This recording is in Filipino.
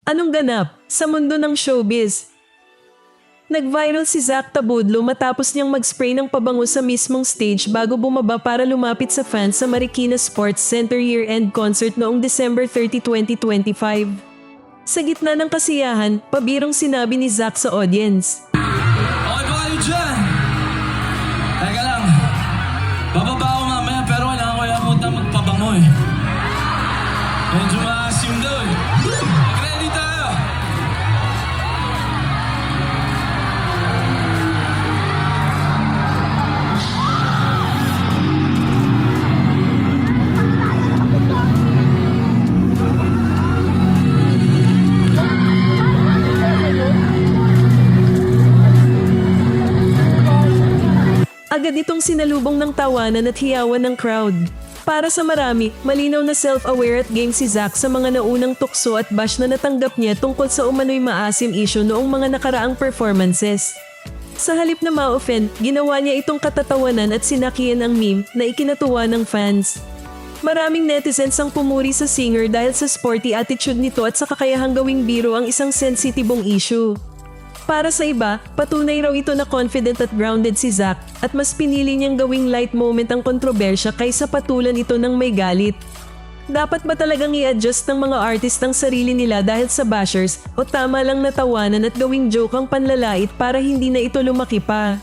Anong ganap sa mundo ng showbiz? Nag-viral si Zach Tabudlo matapos niyang mag-spray ng pabango sa mismong stage bago bumaba para lumapit sa fans sa Marikina Sports Center year-end concert noong December 30, 2025. Sa gitna ng kasiyahan, pabirong sinabi ni Zach sa audience. Okay ba kayo dyan? Teka lang. Bababa ako mamaya pero kailangan ko yung punta magpabango eh. Medyo maasim daw eh. Ready tayo! Agad itong sinalubong ng tawanan at hiyawan ng crowd. Para sa marami, malinaw na self-aware at game si Zach sa mga naunang tukso at bash na natanggap niya tungkol sa umano'y maasim issue noong mga nakaraang performances. Sa halip na ma-offend, ginawa niya itong katatawanan at sinakian ang meme na ikinatuwa ng fans. Maraming netizens ang pumuri sa singer dahil sa sporty attitude nito at sa kakayahang gawing biro ang isang sensitibong issue. Para sa iba, patunay raw ito na confident at grounded si Zach at mas pinili niyang gawing light moment ang kontrobersya kaysa patulan ito ng may galit. Dapat ba talagang i-adjust ng mga artist ang sarili nila dahil sa bashers o tama lang natawanan at gawing joke ang panlalait para hindi na ito lumaki pa?